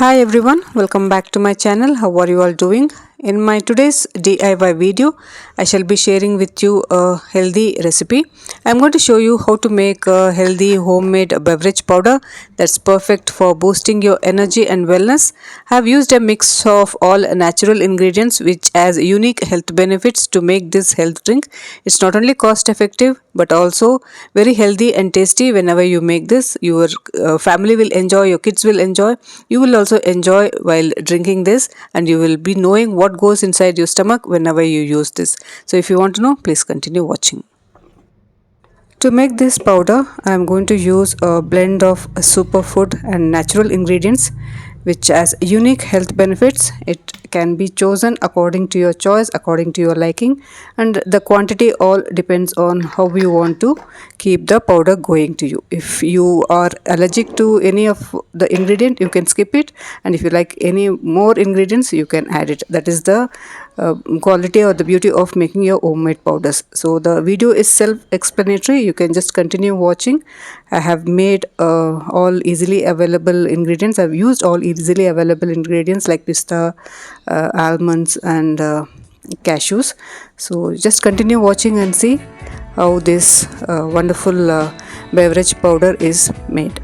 Hi everyone, welcome back to my channel. How are you all doing? In my today's DIY video, I shall be sharing with you a healthy recipe. I'm going to show you how to make a healthy homemade beverage powder that's perfect for boosting your energy and wellness. I've used a mix of all natural ingredients which has unique health benefits to make this health drink. It's not only cost effective but also very healthy and tasty. Whenever you make this, your family will enjoy, your kids will enjoy, you will also enjoy while drinking this, and you will be knowing what goes inside your stomach whenever you use this. So if you want to know, please continue watching. To make this powder, I am going to use a blend of superfood and natural ingredients which has unique health benefits. It can be chosen according to your choice, according to your liking, and the quantity all depends on how you want to keep the powder going to you. If you are allergic to any of the ingredient, you can skip it, and if you like any more ingredients, you can add it. That is the quality or the beauty of making your homemade powders. So the video is self-explanatory. You can just continue watching. I have made all easily available ingredients. I've used all easily available ingredients like pista, almonds, and cashews. So just continue watching and see how this wonderful beverage powder is made.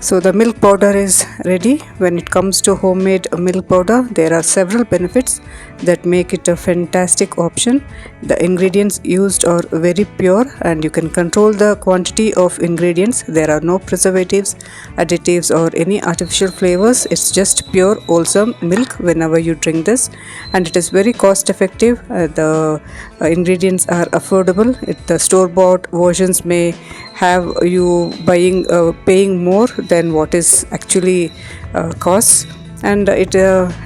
So the milk powder is ready. When it comes to homemade milk powder, there are several benefits that make it a fantastic option. The ingredients used are very pure and you can control the quantity of ingredients. There are no preservatives, additives or any artificial flavors. It's just pure wholesome milk whenever you drink this, and it is very cost effective. The ingredients are affordable. The store-bought versions may have you paying more than what is actually costs, and it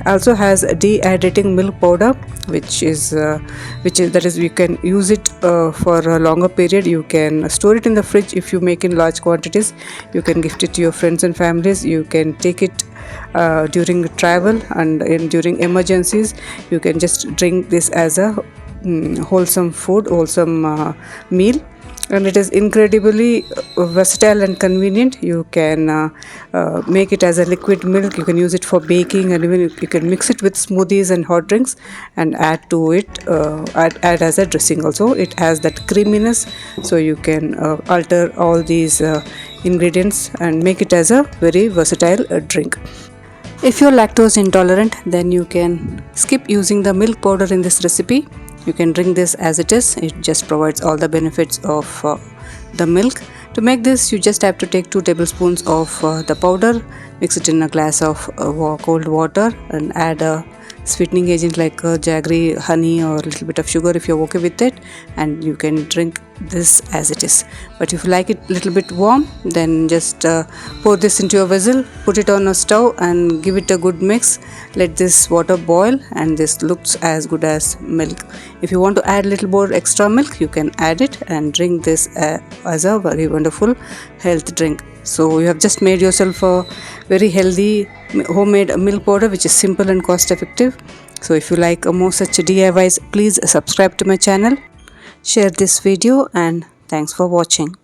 also has dehydrating milk powder, which is that is you can use it for a longer period. You can store it in the fridge if you make in large quantities. You can gift it to your friends and families. You can take it during travel, and during emergencies you can just drink this as a wholesome meal. And it is incredibly versatile and convenient. You can make it as a liquid milk. You can use it for baking, and even you can mix it with smoothies and hot drinks and add to it add as a dressing also. It has that creaminess, so you can alter all these ingredients and make it as a very versatile drink. If you're lactose intolerant, then you can skip using the milk powder in this recipe. You can drink this as it is. It just provides all the benefits of the milk. To make this, you just have to take 2 tablespoons of the powder, mix it in a glass of cold water, and add a sweetening agent like jaggery, honey or a little bit of sugar if you're okay with it, and you can drink this as it is. But if you like it a little bit warm, then just pour this into a vessel, put it on a stove and give it a good mix. Let this water boil, and this looks as good as milk. If you want to add a little more extra milk, you can add it and drink this as a very wonderful health drink. So you have just made yourself a very healthy homemade milk powder, which is simple and cost effective. So if you like more such DIYs, please subscribe to my channel, share this video, and thanks for watching.